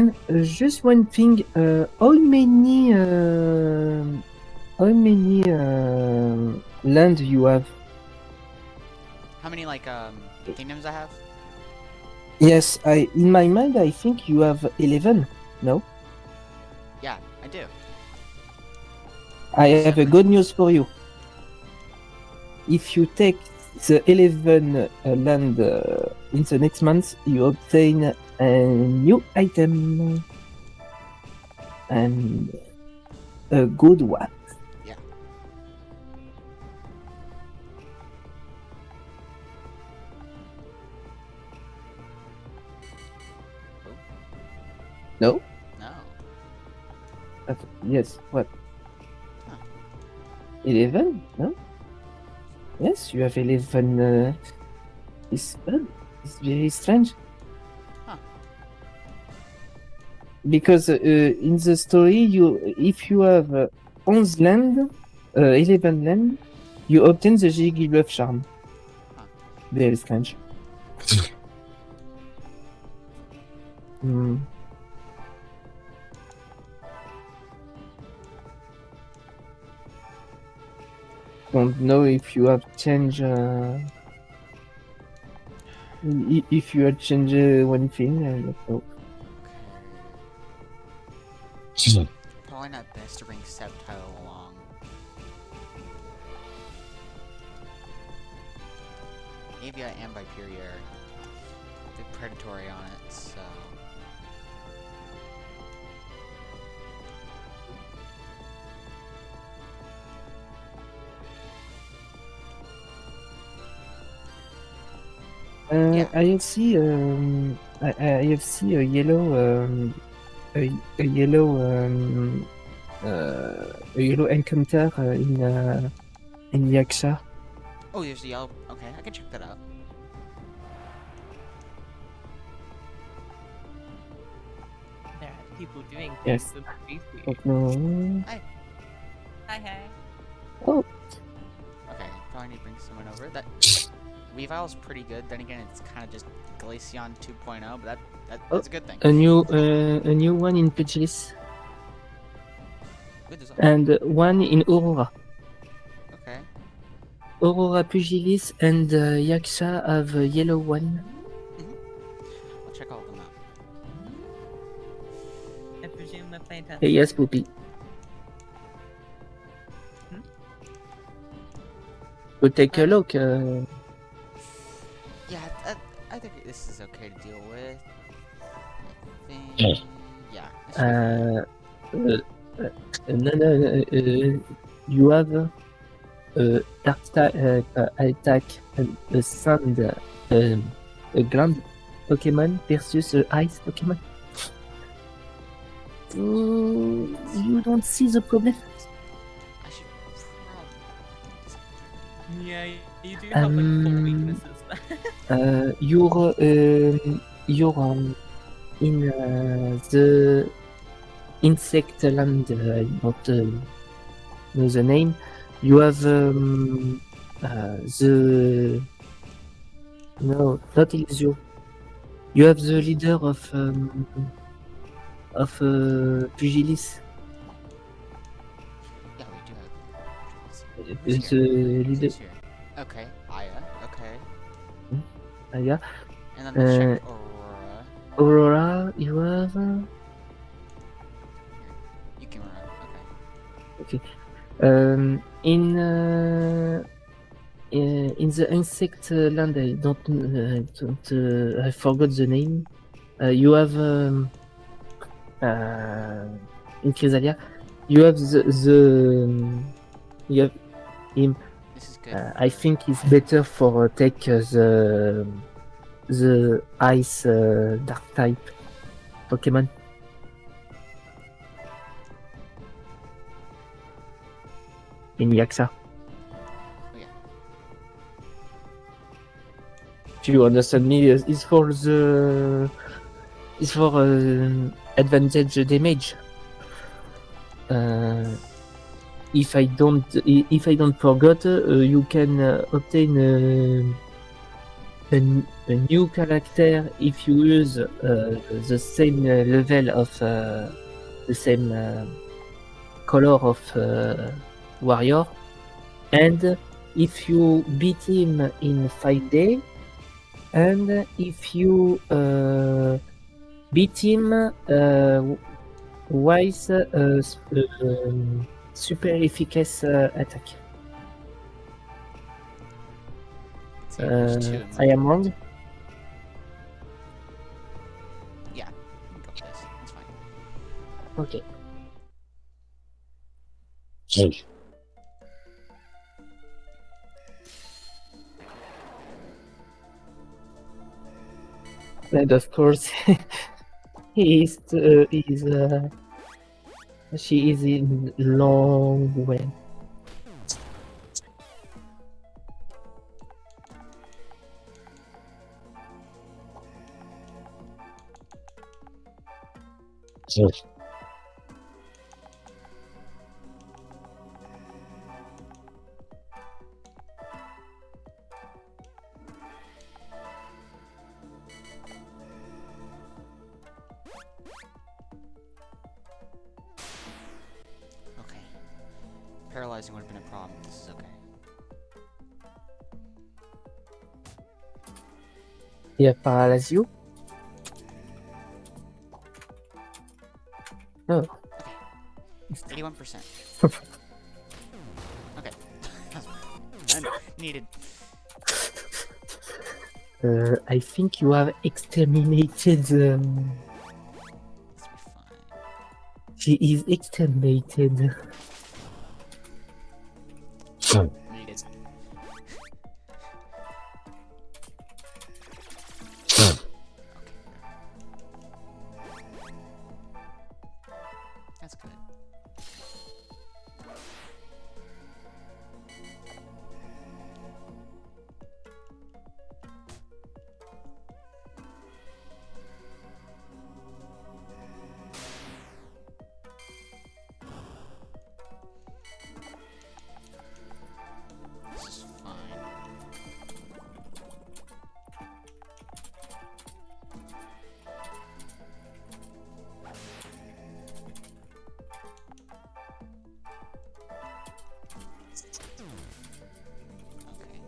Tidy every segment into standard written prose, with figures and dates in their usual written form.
And just one thing, how many land you have? How many like kingdoms I have? Yes, in my mind I think you have 11. No? Yeah, I do. I have a good news for you. If you take the 11 land in the next month, you obtain a new item. And a good one. Yeah. No? No. Yes, what? Huh. 11? No? Yes, you have 11. It's bad. It's very strange. Huh. Because in the story, if you have 11 land, 11 land, you obtain the Gigilove charm. Huh. Very strange. Don't know if you have changed. If you had changed one thing, I don't know. Probably not best to bring Subtile along. Maybe I am by Purier. A bit predatory on it, so. Yeah. I have seen a yellow encounter in Yaksha. Oh, there's the yellow. Okay, I can check that out. There are people doing Yes. things with Beefy. Hi. Hi. Oh. Okay, probably need to bring someone over. That Weavile's pretty good. Then again, it's kind of just Glaceon 2.0, but that's a good thing. A new one in Pugilis. Good design. And one in Aurora. Okay. Aurora Pugilis and Yaksha have a yellow one. I'll check all of them out. I presume the playtest. Yes, Poopy. We'll take a look. Yeah, I think this is okay to deal with. I think, yeah. No. You have dark attack, a sand, a ground Pokemon versus ice Pokemon. You don't see the problem. I should probably. Yeah, you do have like 4 weaknesses. You're in the insect land. I don't know the name. You have the no, not Illusio. You have the leader of Pugilis. Yeah, we do have. The leader. Who's here? Okay, Aya. Okay. Yeah. And then let's check Aurora. Aurora, you have. You can run. Okay. In the insect land, I forgot the name. You have in Chrysalia, you have you have him. This is good. I think it's better for take the ice dark type Pokemon. In Yaksha. Oh, yeah. If you understand me, it's for advantage damage. If I don't forget, you can obtain a new character if you use the same level of the same color of warrior, and if you beat him in 5 days, and if you beat him with super efficace attack. So there's two in I my- am wrong. Yeah, you can go with this. That's fine. Okay. And of course, he is she is in long way. Okay. Paralyzing would have been a problem. This is okay. Yeah, paralyze you. Oh. 81%. Okay. Needed. I think you have exterminated. This will be fine. She is exterminated. Needed. That's good. This is fine. Okay.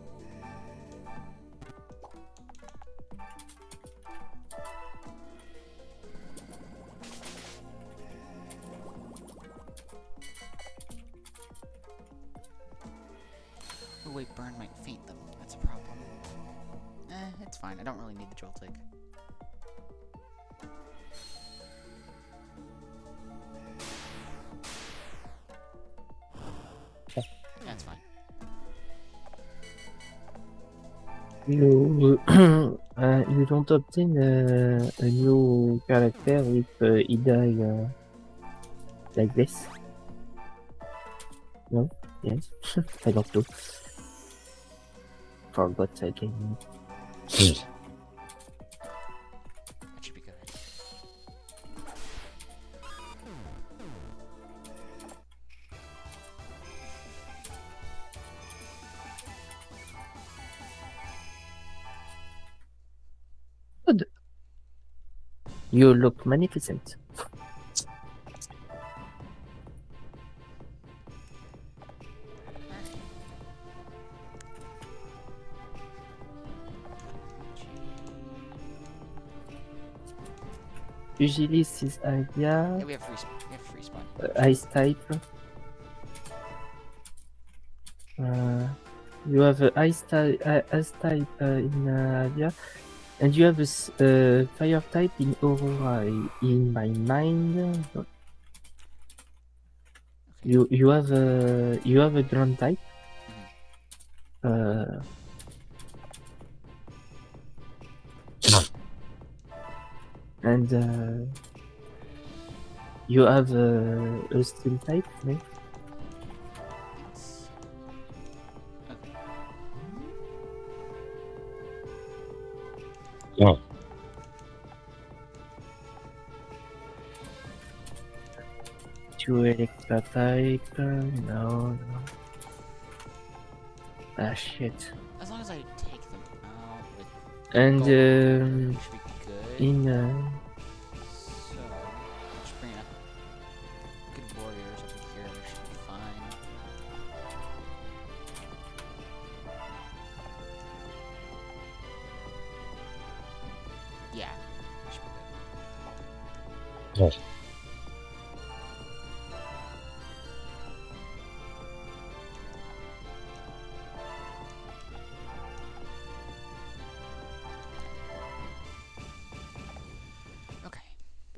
Oh wait, burn might faint them. That's a problem. It's fine. I don't really need the drill tick. Yeah, it's fine. You you don't obtain a new character if he die like this. No? Yes? I don't know. Forgot again. That should be good. Good. You look magnificent. Pugilis is Yeah, idea. we have free spawn. Ice type. You have ice type in Avia, and you have a fire type in Aurora. In my mind, Okay. you have a ground type. And you have a steel type, right? Yes. Okay. Two electra type. No. Ah shit. As long as I take them out with And We should be good. in So, just bring up good warriors over here. We should be fine. Yeah, we should be good. Okay.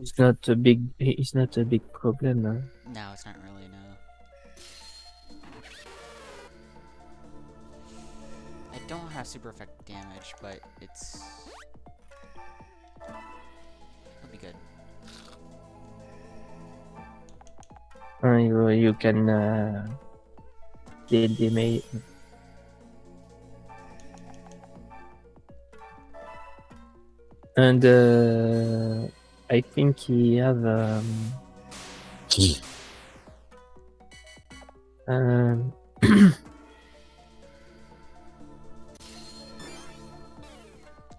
it's not a big problem. No, it's not really, no. I don't have super effective damage, but it's... it'll be good. You can they may and I think he have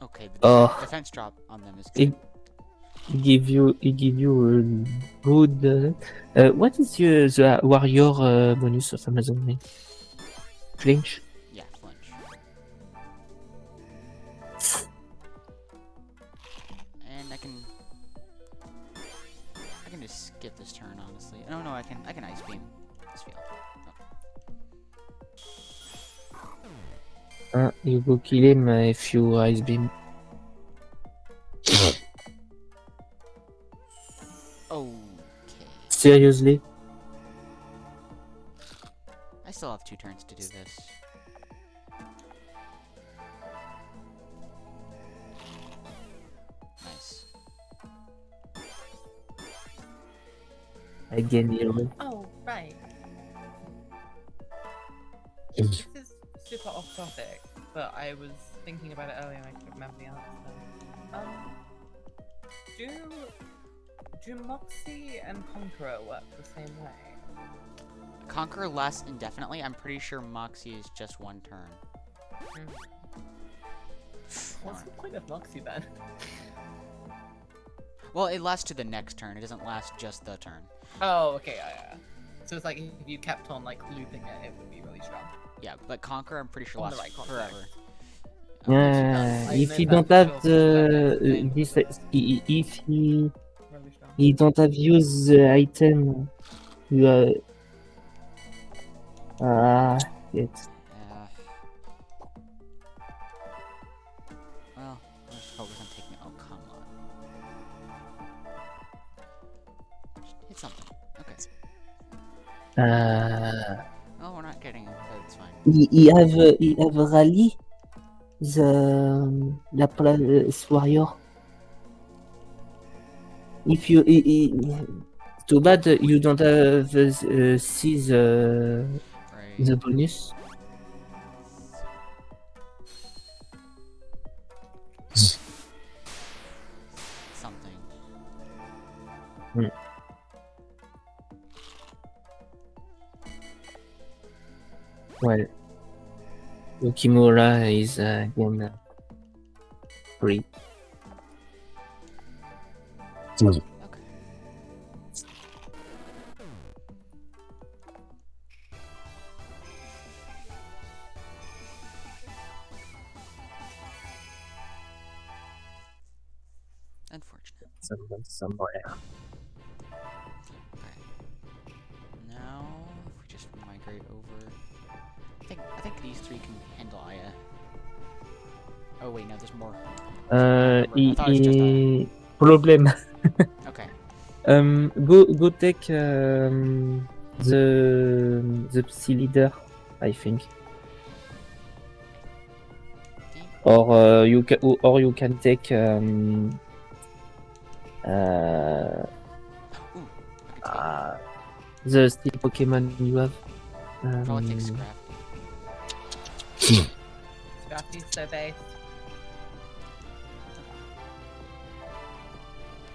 Okay, the Oh. defense drop on them is good. he give you a good what is the warrior bonus of Amazon name? Flinch? Yeah, flinch. And I can just skip this turn, honestly. No, I can ice beam this field. You go kill him if you ice beam. Okay. Seriously? I still have 2 turns to do this. Nice. Again, hero. Oh, right. This is super off topic, but I was thinking about it earlier and I couldn't remember the answer. Do Moxie and Conqueror work the same way? Conqueror lasts indefinitely. I'm pretty sure Moxie is just 1 turn. What's the point of Moxie then? Well, it lasts to the next turn. It doesn't last just the turn. Oh, okay, yeah. So it's like if you kept on like looping it, it would be really strong. Yeah, but Conqueror, I'm pretty sure On the lasts right forever. context. If he know don't that have for sure, but this, if Really strong. he don't have used the item, you it. Yeah. Well, let's just focus on taking. Oh, come on. Just hit something. Okay. Oh, we're not getting him, but it's fine. He have rally the warrior. If you too bad you don't have see Right. the bonus. Something. Well, Yukimura is again free. Okay. Unfortunate. Somewhere. Okay. Now, if we just migrate over, I think these 3 can handle Aya. Oh wait, no, there's more. I thought it was just Aya. Problem. Okay. Go take the psy leader, I think. Okay. Or you can take Ooh, I could take the steel Pokemon you have. probably take Scrap. Scrafty's so base.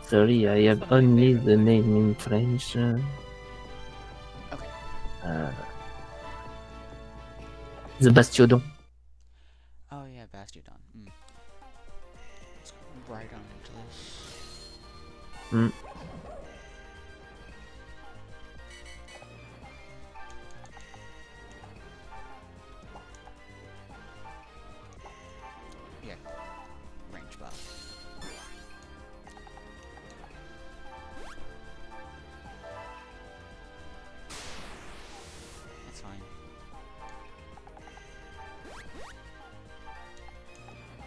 Sorry, I have only the name in French. Okay. The Bastiodon. Oh yeah, Bastiodon. right on into this. Hmm. Yeah, range buff. That's fine.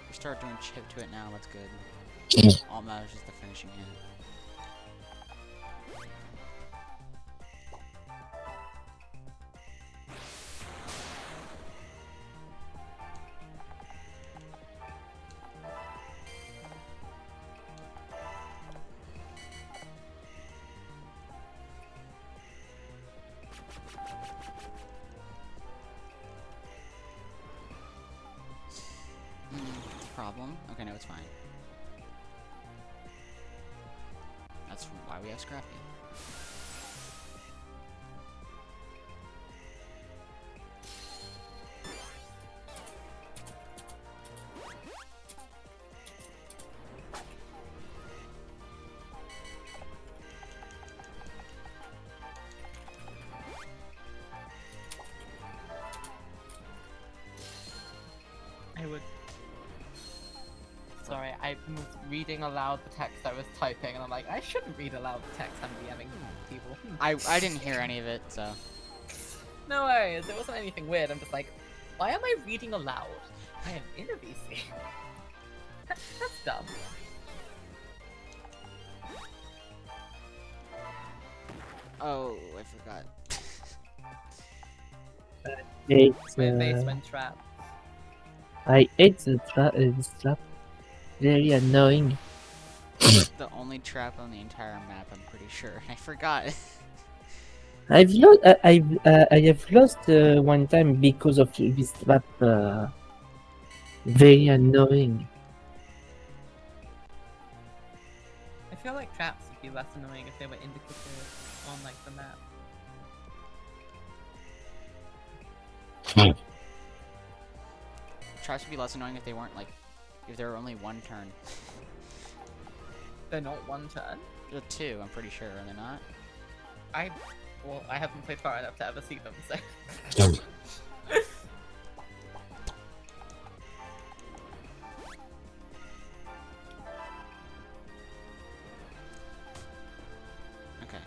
We start doing chip to it now, that's good. All that matters is the finishing hit. Problem? Okay, no, it's fine. That's why we have Scrappy. I would. Sorry, I was reading aloud the text I was typing, and I'm like, I shouldn't read aloud the text I'm DMing people. I didn't hear any of it, so. No worries, it wasn't anything weird. I'm just like, why am I reading aloud? I am in a VC. That's dumb. Oh, I forgot. It's, My basement trap. I hate the this trap. Very annoying. The only trap on the entire map, I'm pretty sure. I forgot. I have lost one time because of this trap. Very annoying. I feel like traps would be less annoying if they were indicative on like the map. Traps would be less annoying if they weren't like, if there were only one turn. They're not one turn. They're two, I'm pretty sure, are they not? Well, I haven't played far enough to ever see them, so. Okay.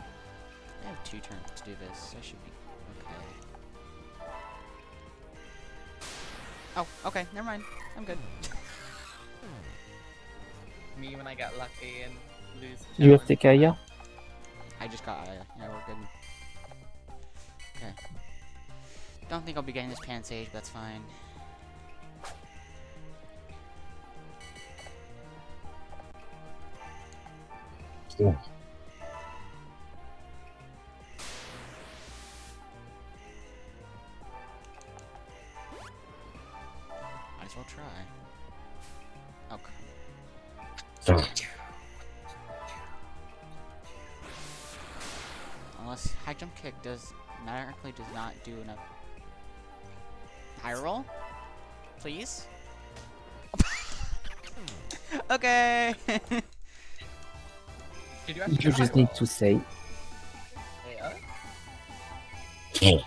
I have 2 turns to do this. I should be okay. Oh, okay, never mind. I'm good. Me when I get lucky and lose. the You have challenge. Tekaya? I just got Aya. Yeah, we're good. Okay. Don't think I'll be getting this Pan Sage, but that's fine. Yeah. Might as well try. Okay. Unless high jump kick numerically does not do enough. High roll? Please? Okay! Did you actually You get just high need roll? to say. Yeah.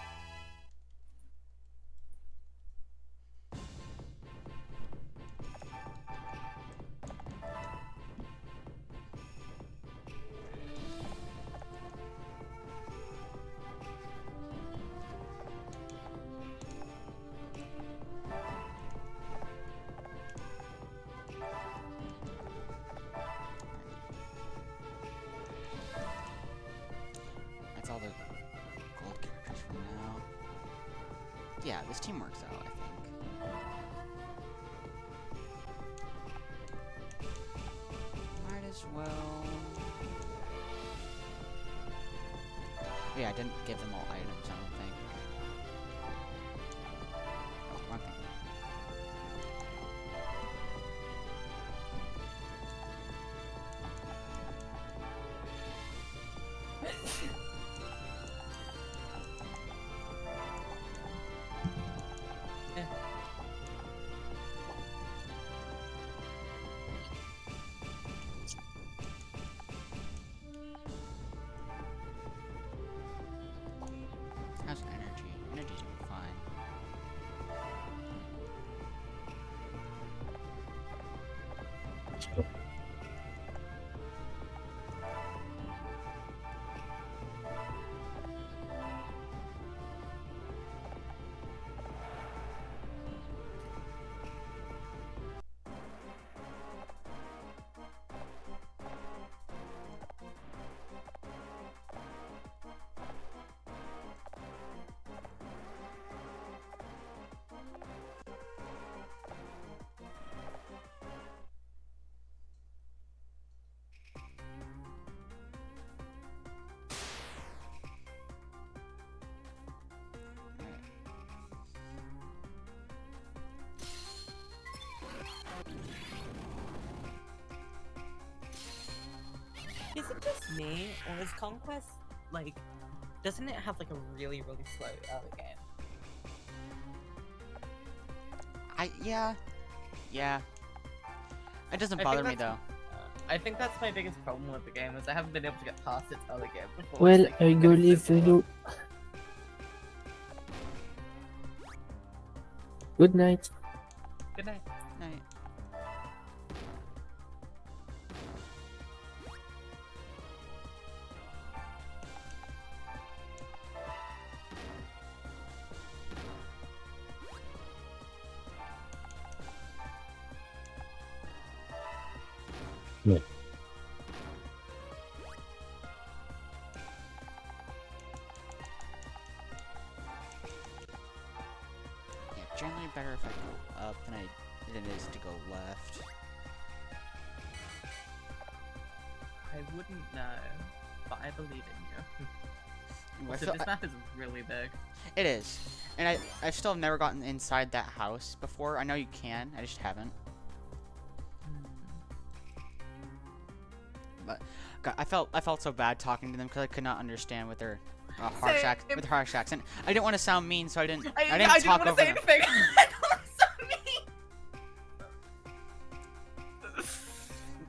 That's all the gold characters for now. Yeah, this team works out, I think. Might as well. Yeah, I didn't give them all items, I don't think. Oh, wrong thing. just me, or is Conquest, like, doesn't it have, like, a really, really slow early game? Yeah. It doesn't I bother think me though. I think that's my biggest problem with the game, is I haven't been able to get past its early game before. Well, it's, like, I go gets leave simple. you. Good night. Good night. Night. Yeah. Yeah, generally better if I go up than it is to go left. I wouldn't know, but I believe in you. I So feel- this map is really big. It is, and I still have never gotten inside that house before. I know you can, I just haven't. But God, I felt so bad talking to them because I could not understand with their harsh accent. I didn't want to sound mean, so I didn't talk want over to say them. anything. I don't want to sound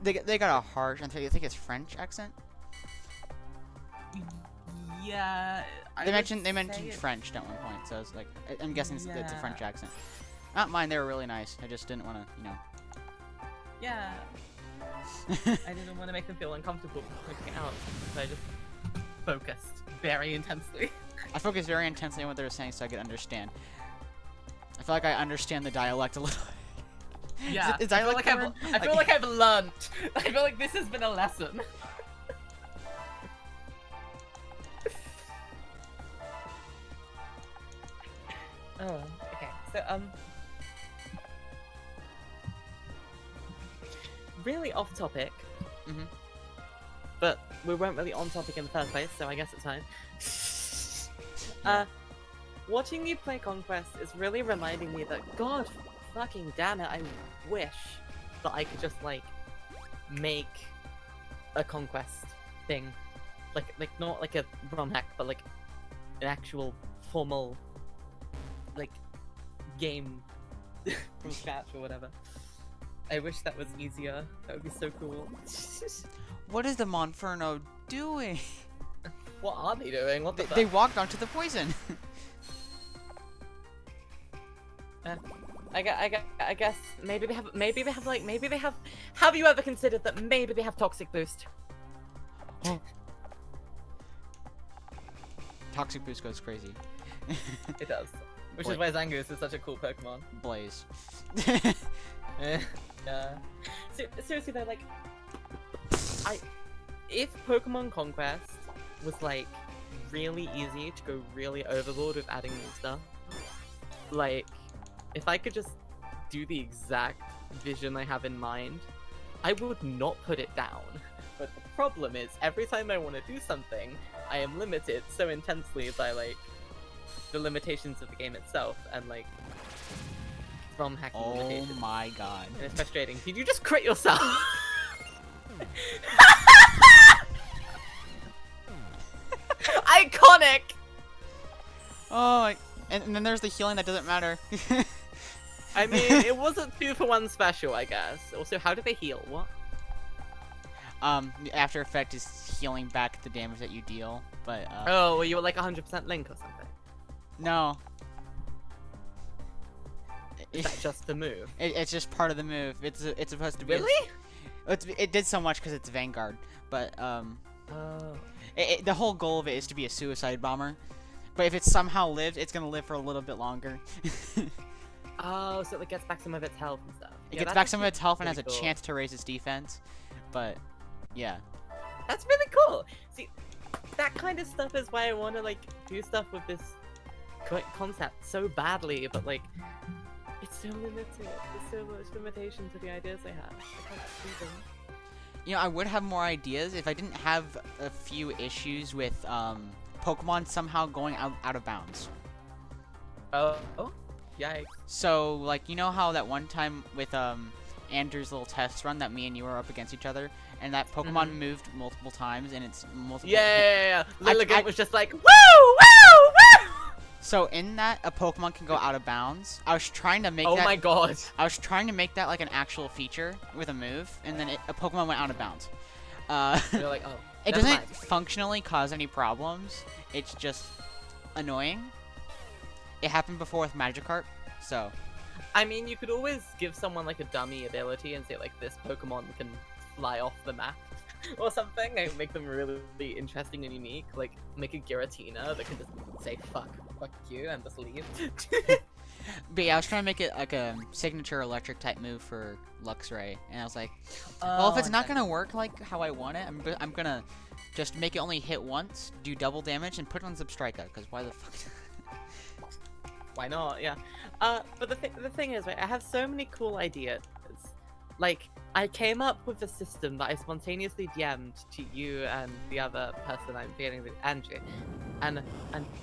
mean. They got a harsh, I think it's French accent. Yeah. They mentioned French at one point, so it's like I'm guessing it's a Yeah. French accent. Not mine. They were really nice. I just didn't want to, Yeah. I didn't want to make them feel uncomfortable looking out, so I just focused very intensely. I focused very intensely on what they were saying so I could understand. I feel like I understand the dialect a little. Yeah. Is I feel dialect like the word? I feel like I've learnt. I feel like this has been a lesson. Oh, okay. So, really off topic. Mhm. But we weren't really on topic in the first place, so I guess it's fine. Watching you play Conquest is really reminding me that, God fucking damn it, I wish that I could just, like, make a Conquest thing. Like not like a ROM hack, but like an actual formal, like, game from scratch or whatever. I wish that was easier. That would be so cool. What is the Monferno doing? What are they doing? What the They walked onto the poison. I guess maybe they have have you ever considered that maybe they have toxic boost? Toxic Boost goes crazy. It does. Which is why Zangoose is such a cool Pokemon. Blaze. Yeah. Seriously though, like, if Pokemon Conquest was like really easy to go really overboard with adding new stuff, like, if I could just do the exact vision I have in mind, I would not put it down. But the problem is, every time I want to do something, I am limited so intensely by, like, the limitations of the game itself, and, like, ROM hacking limitations. Oh my god. And it's frustrating. Did you just crit yourself? Iconic! Oh, and then there's the healing that doesn't matter. I mean, it wasn't 2-for-1 special, I guess. Also, how do they heal? What? The after effect is healing back the damage that you deal, but Oh, well, you were like 100% Link or something. No. Is that just the move? It's just part of the move. It's supposed to be. Really? It did so much because it's Vanguard, but Oh. the whole goal of it is to be a suicide bomber. But if it somehow lives, it's gonna live for a little bit longer. Oh, so it gets back some of its health and stuff. It Yeah, gets that's back some of its health and has pretty a cool. chance to raise its defense. But yeah. That's really cool. See, that kind of stuff is why I want to, like, do stuff with this concept so badly, but, like, it's so limited. There's so much limitation to the ideas I have. I can't do them. You know, I would have more ideas if I didn't have a few issues with Pokemon somehow going out of bounds. Oh? Yikes. So, like, you know how that one time with Andrew's little test run that me and you were up against each other, and that Pokemon moved multiple times, and it's multiple. Yeah. Lilligant was just like, woo, woo, woo. So in that, a Pokemon can go out of bounds. I was trying to make that. Oh my god. I was trying to make that like an actual feature with a move, and then a Pokemon went out of bounds. You're like, oh. It never doesn't mind. functionally cause any problems. It's just annoying. It happened before with Magikarp, so. I mean, you could always give someone like a dummy ability and say like, this Pokemon can fly off the map or something, and make them really interesting and unique. Like, make a Giratina that can just say fuck you and just leave. But yeah, I was trying to make it like a signature electric type move for Luxray, and I was like, well, if it's not gonna work like how I want it, I'm gonna just make it only hit once, do double damage, and put it on Zubstrika, because why the fuck? Why not? Yeah. But the thing is, right, I have so many cool ideas. Like, I came up with a system that I spontaneously DM'd to you and the other person I'm feeling with, Andrew. And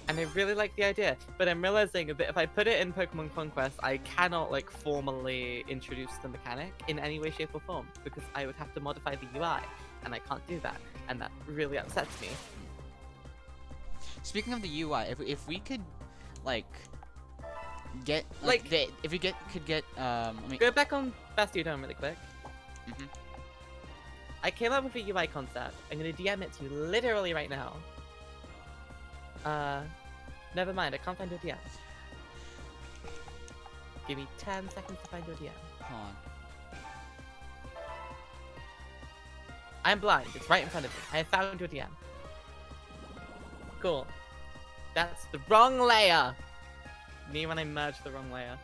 I really like the idea, but I'm realizing that if I put it in Pokemon Conquest, I cannot, like, formally introduce the mechanic in any way, shape, or form, because I would have to modify the UI, and I can't do that, and that really upsets me. Speaking of the UI, if we could, like, get if we could get let me go back on Bastiodome really quick. Mhm. I came up with a UI concept. I'm gonna DM it to you literally right now. Never mind, I can't find your DM. Give me 10 seconds to find your DM. Hold on. I'm blind, it's right in front of me. I have found your DM. Cool. That's the wrong layer! Me when I merged the wrong layer.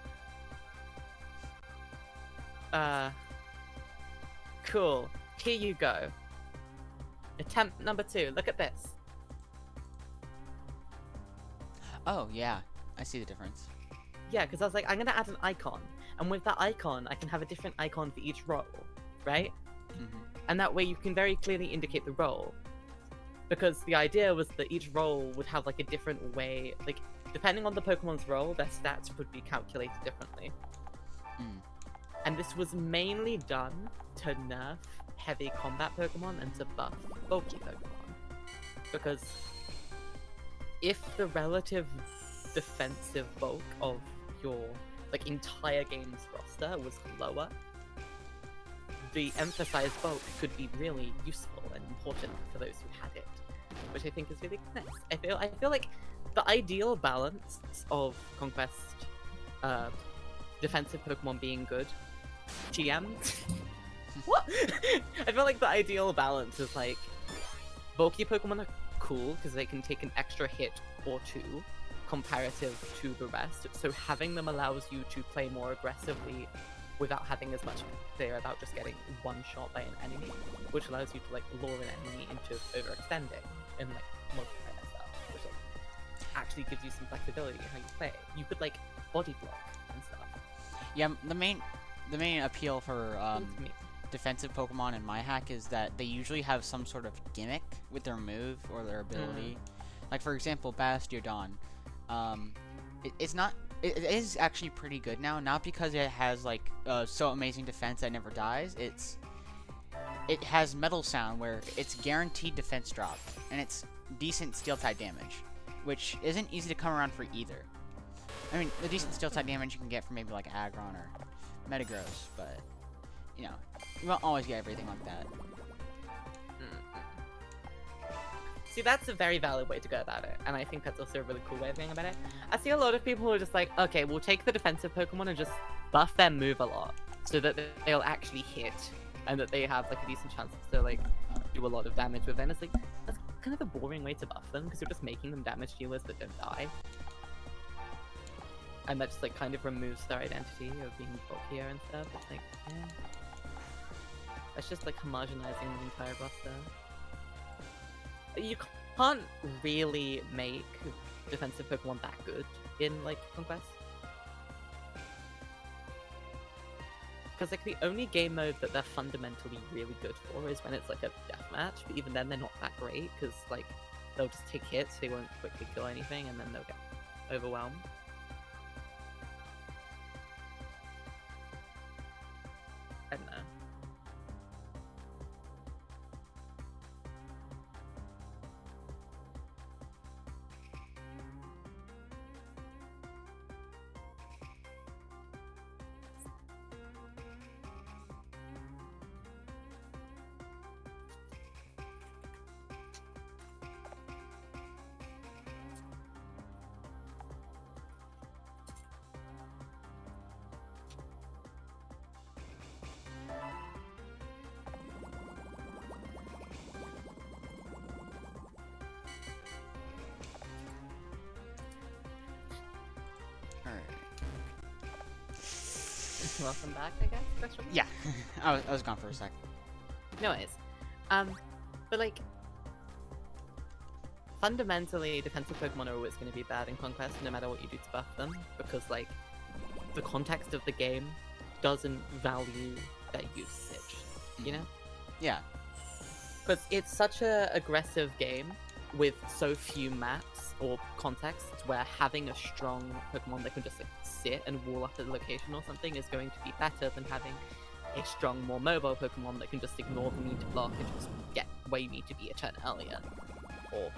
Cool. Here you go. Attempt number 2. Look at this. Oh yeah, I see the difference. Yeah, because I was like, I'm gonna add an icon, and with that icon, I can have a different icon for each role, right? Mm-hmm. And that way you can very clearly indicate the role. Because the idea was that each role would have like a different way, like, depending on the Pokemon's role, their stats would be calculated differently. Mm. And this was mainly done to nerf heavy combat Pokemon and to buff bulky Pokemon. Because if the relative defensive bulk of your like entire game's roster was lower, the emphasized bulk could be really useful and important for those who had it, which I think is really nice. I feel like the ideal balance of Conquest defensive Pokemon being good, TM. What? I feel like the ideal balance is like bulky Pokemon are cool because they can take an extra hit or two comparative to the rest, so having them allows you to play more aggressively without having as much fear about just getting one shot by an enemy, which allows you to like lure an enemy into overextending and like multiplayer stuff, which like actually gives you some flexibility in how you play. You could like body block and stuff. Yeah, the main appeal for defensive Pokemon in my hack is that they usually have some sort of gimmick with their move or their ability. Like for example, Bastiodon. It is actually pretty good now, not because it has like so amazing defense that it never dies. It has Metal Sound where it's guaranteed defense drop and it's decent steel type damage, which isn't easy to come around for either. I mean, the decent steel type damage you can get from maybe like Aggron or Metagross, but you know, you won't always get everything like that. See, that's a very valid way to go about it, and I think that's also a really cool way of going about it. I see a lot of people who are just like, okay, we'll take the defensive Pokemon and just buff their move a lot, so that they'll actually hit, and that they have like a decent chance to like do a lot of damage with them. It's like, that's kind of a boring way to buff them, because you're just making them damage dealers that don't die. And that just like kind of removes their identity of being bulkier and stuff. It's like, yeah. That's just like homogenizing the entire roster. You can't really make defensive Pokemon that good in like Conquest. Because like the only game mode that they're fundamentally really good for is when it's like a deathmatch, but even then they're not that great, because like they'll just take hits, they won't quickly kill anything, and then they'll get overwhelmed. I don't know. Welcome back, I guess. Question mark? Yeah, I was gone for a sec. No worries. But like, fundamentally, defensive Pokemon are always going to be bad in Conquest, no matter what you do to buff them, because like, the context of the game doesn't value their usage, you know? Yeah. Because it's such a aggressive game with so few maps or contexts where having a strong Pokemon that can just like sit and wall up at a location or something is going to be better than having a strong, more mobile Pokemon that can just ignore the need to block and just get where you need to be a turn earlier. Or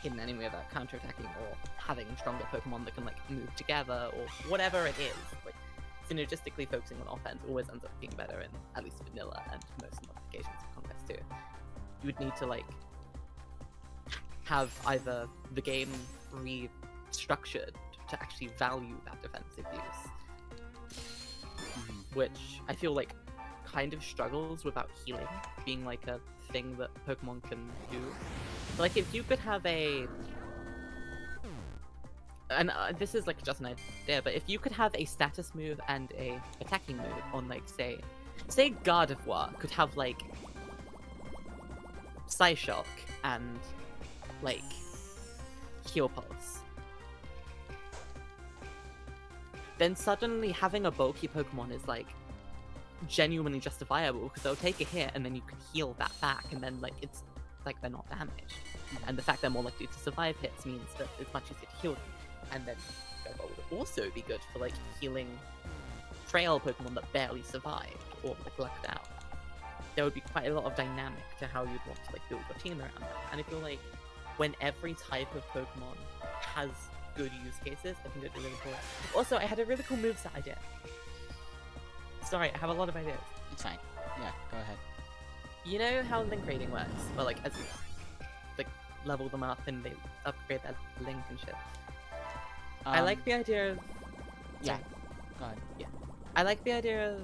hidden enemy without counterattacking, or having stronger Pokemon that can like move together, or whatever it is. Like, synergistically focusing on offense always ends up being better in at least vanilla and most modifications of Conquest 2. You would need to like have either the game restructured to actually value that defensive use, which I feel like kind of struggles without healing being like a thing that Pokemon can do. Like if you could have a, and this is like just an idea, but if you could have a status move and a attacking move on like say Gardevoir could have like Psyshock and like Heal Pulse, then suddenly having a bulky Pokemon is like genuinely justifiable because they'll take a hit and then you can heal that back, and then like it's like they're not damaged, and the fact they're more likely to survive hits means that it's much easier to heal them. And then Gardevoir would also be good for like healing trail Pokemon that barely survived or like lucked out. There would be quite a lot of dynamic to how you'd want to like build your team around that. And I feel like when every type of Pokemon has good use cases, I think it'd be really cool. Also, I had a really cool moveset idea. Sorry, I have a lot of ideas. It's fine. Yeah, go ahead. You know how link rating works? Well, like as you like level them up and they upgrade their link and shit. I like the idea of yeah. Go ahead. Yeah, I like the idea of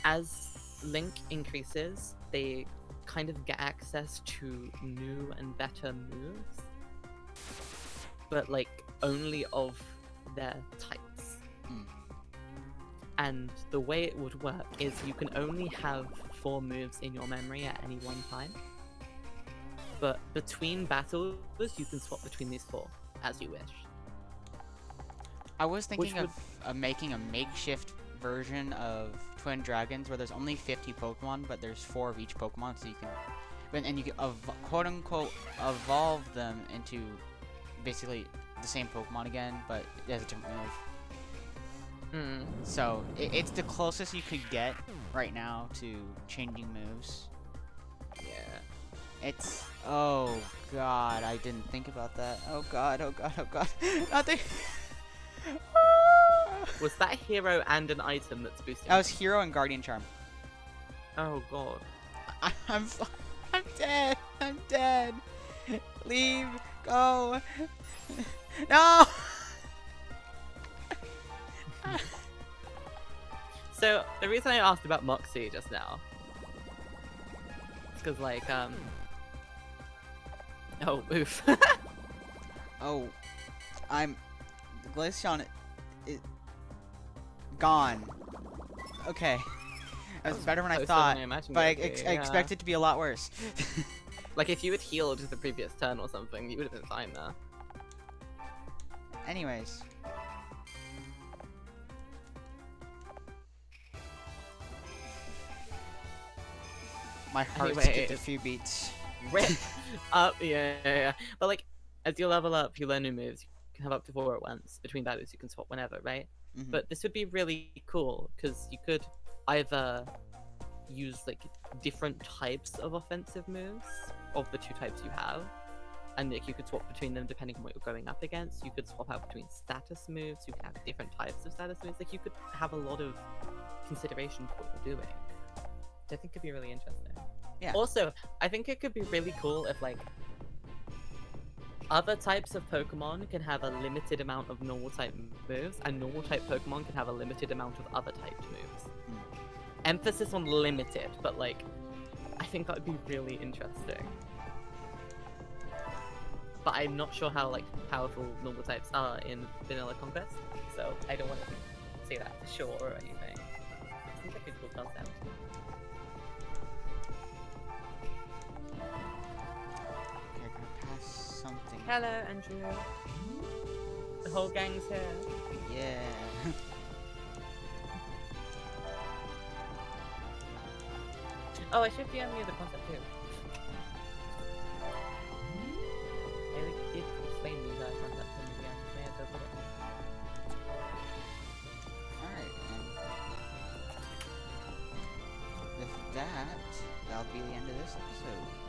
as link increases, they kind of get access to new and better moves, but like only of their types. And the way it would work is you can only have 4 moves in your memory at any one time, but between battles you can swap between these 4 as you wish. I was thinking of making a makeshift version of Twin Dragons where there's only 50 Pokemon, but there's 4 of each Pokemon, so you can, and you can quote unquote evolve them into basically the same Pokemon again, but it has a different move. So it's the closest you could get right now to changing moves. Yeah. It's, oh god, I didn't think about that. Oh god, oh god, oh god. Nothing. Was that hero and an item that's boosting? That was Hero and Guardian Charm. Oh god. I'm dead. I'm dead. Leave. Go. No. So the reason I asked about Moxie just now is because like oh oof. Oh, the Glaceon is gone. Okay, that's better than I thought, but I expect it to be a lot worse. Like if you had healed the previous turn or something, you would have been fine there. Anyways. My heart skipped a few beats. Rip up, yeah. But like, as you level up, you learn new moves. You can have up to 4 at once. Between battles, you can swap whenever, right? But this would be really cool because you could either use like different types of offensive moves of the 2 types you have, and like you could swap between them depending on what you're going up against. You could swap out between status moves. You could have different types of status moves. Like you could have a lot of consideration for what you're doing, which I think could be really interesting. Yeah. Also, I think it could be really cool if like other types of Pokemon can have a limited amount of normal type moves, and normal type Pokemon can have a limited amount of other typed moves. Emphasis on limited, but like, I think that would be really interesting. But I'm not sure how like powerful normal types are in Vanilla Conquest, so I don't want to say that for sure or anything. Hello, Andrew. The whole gang's here. Yeah. Oh, I should DM you the concept too. I did explain to you that concept in the DM. May I go put it? Alright, and with that, that'll be the end of this episode.